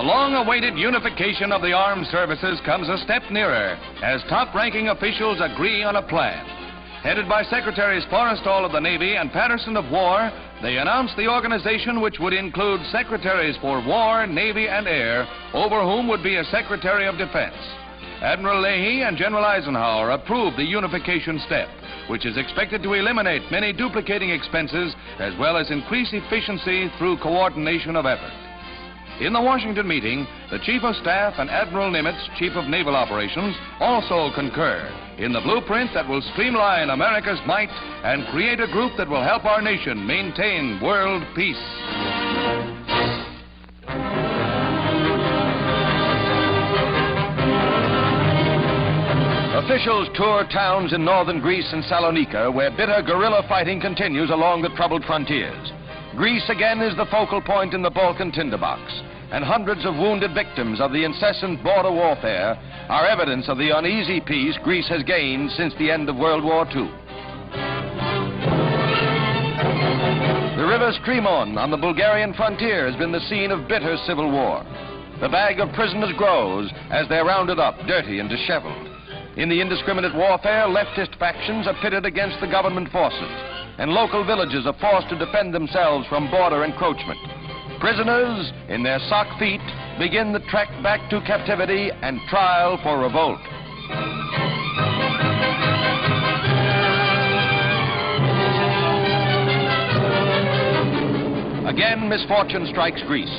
long-awaited unification of the armed services comes a step nearer as top-ranking officials agree on a plan. Headed by Secretaries Forrestal of the Navy and Patterson of War, they announced the organization which would include Secretaries for War, Navy, and Air, over whom would be a Secretary of Defense. Admiral Leahy and General Eisenhower approved the unification step, which is expected to eliminate many duplicating expenses as well as increase efficiency through coordination of effort. In the Washington meeting, the Chief of Staff and Admiral Nimitz, Chief of Naval Operations, also concur in the blueprint that will streamline America's might and create a group that will help our nation maintain world peace. Officials tour towns in northern Greece and Salonika where bitter guerrilla fighting continues along the troubled frontiers. Greece again is the focal point in the Balkan tinderbox, and hundreds of wounded victims of the incessant border warfare are evidence of the uneasy peace Greece has gained since the end of World War II. The river Strymon on the Bulgarian frontier has been the scene of bitter civil war. The bag of prisoners grows as they're rounded up, dirty and disheveled. In the indiscriminate warfare, leftist factions are pitted against the government forces, and local villages are forced to defend themselves from border encroachment. Prisoners, in their sock feet, begin the trek back to captivity and trial for revolt. Again, misfortune strikes Greece.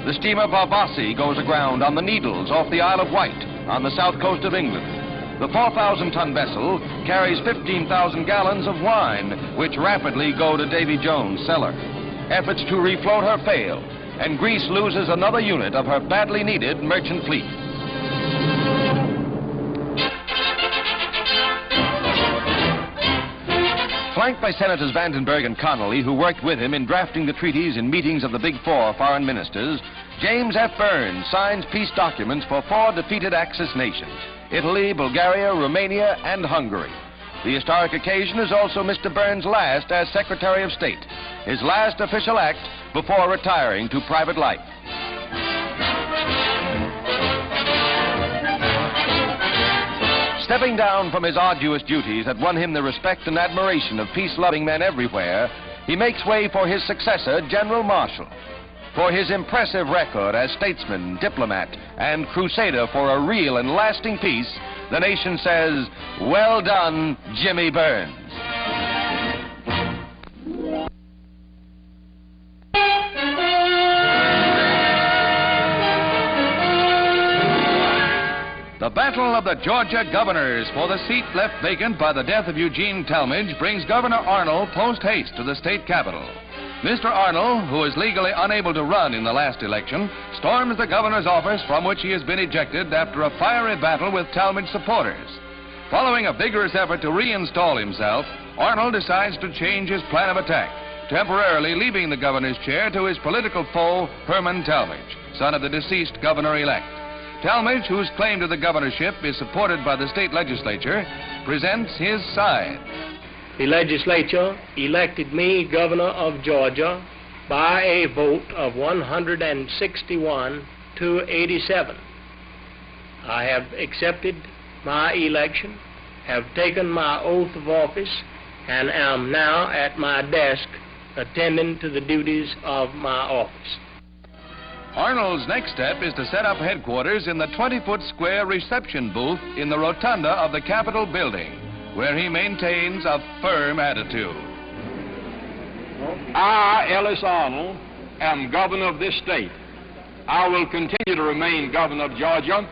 The steamer Barbassi goes aground on the Needles off the Isle of Wight on the south coast of England. The 4,000-ton vessel carries 15,000 gallons of wine, which rapidly go to Davy Jones' cellar. Efforts to refloat her fail, and Greece loses another unit of her badly needed merchant fleet. Flanked by Senators Vandenberg and Connolly, who worked with him in drafting the treaties in meetings of the Big Four foreign ministers, James F. Burns signs peace documents for 4 defeated Axis nations: Italy, Bulgaria, Romania, and Hungary. The historic occasion is also Mr. Burns' last as Secretary of State, his last official act before retiring to private life. Stepping down from his arduous duties that won him the respect and admiration of peace-loving men everywhere, he makes way for his successor, General Marshall. For his impressive record as statesman, diplomat, and crusader for a real and lasting peace, the nation says, "Well done, Jimmy Burns." The Battle of the Georgia Governors for the seat left vacant by the death of Eugene Talmadge brings Governor Arnold post-haste to the state capitol. Mr. Arnold, who is legally unable to run in the last election, storms the governor's office from which he has been ejected after a fiery battle with Talmadge supporters. Following a vigorous effort to reinstall himself, Arnold decides to change his plan of attack, temporarily leaving the governor's chair to his political foe, Herman Talmadge, son of the deceased governor-elect. Talmadge, whose claim to the governorship is supported by the state legislature, presents his side. The legislature elected me governor of Georgia by a vote of 161 to 87. I have accepted my election, have taken my oath of office, and am now at my desk attending to the duties of my office. Arnold's next step is to set up headquarters in the 20-foot square reception booth in the rotunda of the Capitol building, where he maintains a firm attitude. I, Ellis Arnold, am governor of this state. I will continue to remain governor of Georgia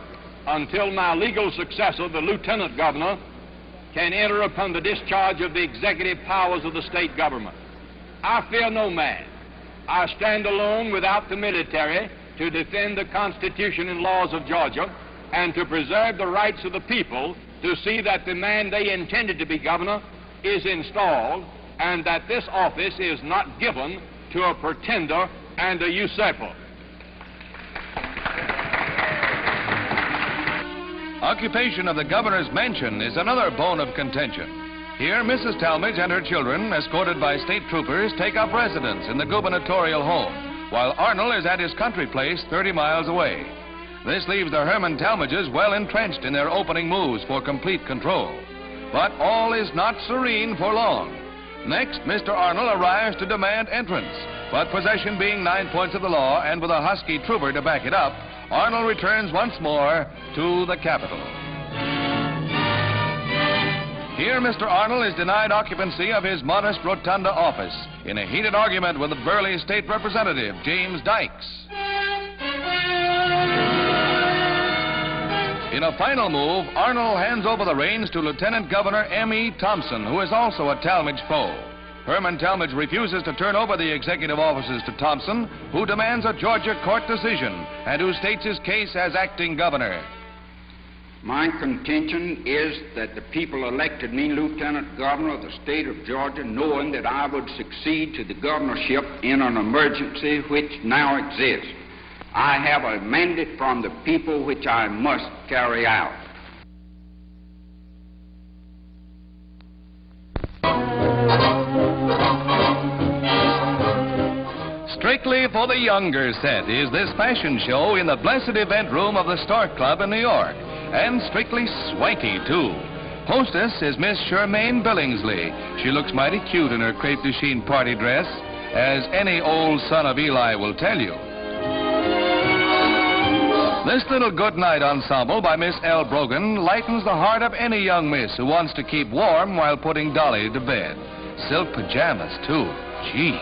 until my legal successor, the lieutenant governor, can enter upon the discharge of the executive powers of the state government. I fear no man. I stand alone without the military to defend the Constitution and laws of Georgia and to preserve the rights of the people to see that the man they intended to be governor is installed and that this office is not given to a pretender and a usurper. Occupation of the governor's mansion is another bone of contention. Here, Mrs. Talmadge and her children, escorted by state troopers, take up residence in the gubernatorial home, while Arnold is at his country place 30 miles away. This leaves the Herman Talmadges well entrenched in their opening moves for complete control. But all is not serene for long. Next, Mr. Arnold arrives to demand entrance. But possession being 9 points of the law, and with a husky trooper to back it up, Arnold returns once more to the Capitol. Here, Mr. Arnold is denied occupancy of his modest rotunda office in a heated argument with the burly state representative, James Dykes. In a final move, Arnold hands over the reins to Lieutenant Governor M.E. Thompson, who is also a Talmadge foe. Herman Talmadge refuses to turn over the executive offices to Thompson, who demands a Georgia court decision and who states his case as acting governor. My contention is that the people elected me lieutenant governor of the state of Georgia knowing that I would succeed to the governorship in an emergency which now exists. I have a mandate from the people which I must carry out. Strictly for the younger set is this fashion show in the blessed event room of the Stork Club in New York, and strictly swanky, too. Hostess is Miss Charmaine Billingsley. She looks mighty cute in her crepe de chine party dress, as any old son of Eli will tell you. This little goodnight ensemble by Miss L. Brogan lightens the heart of any young miss who wants to keep warm while putting Dolly to bed. Silk pajamas, too. Gee.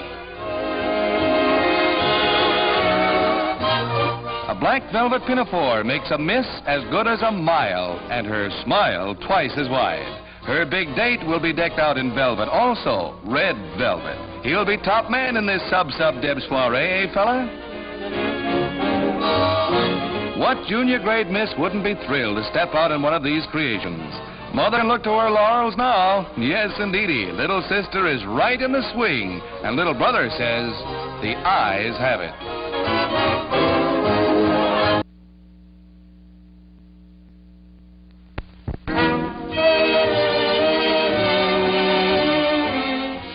A black velvet pinafore makes a miss as good as a mile, and her smile twice as wide. Her big date will be decked out in velvet, also red velvet. He'll be top man in this sub-deb soiree, eh, fella? What junior grade miss wouldn't be thrilled to step out in one of these creations? Mother can look to her laurels now. Yes, indeedy. Little sister is right in the swing, and little brother says the eyes have it.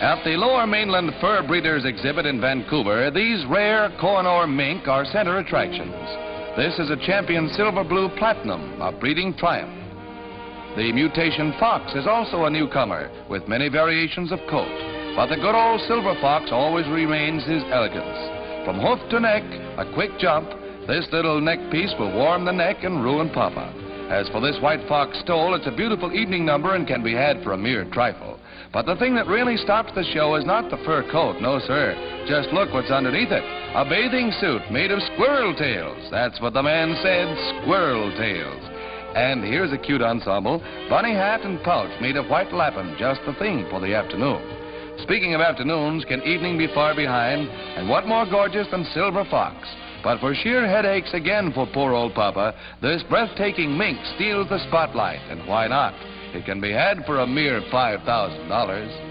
At the Lower Mainland Fur Breeders exhibit in Vancouver, these rare Kohinoor mink are center attractions. This is a champion silver blue platinum, a breeding triumph. The mutation fox is also a newcomer, with many variations of coat. But the good old silver fox always remains his elegance. From hoof to neck, a quick jump, this little neck piece will warm the neck and ruin Papa. As for this white fox stole, it's a beautiful evening number and can be had for a mere trifle. But the thing that really stops the show is not the fur coat, no sir. Just look what's underneath it. A bathing suit made of squirrel tails. That's what the man said, squirrel tails. And here's a cute ensemble, bunny hat and pouch made of white lappin, just the thing for the afternoon. Speaking of afternoons, can evening be far behind? And what more gorgeous than silver fox? But for sheer headaches again for poor old Papa, this breathtaking mink steals the spotlight, and why not? It can be had for a mere $5,000.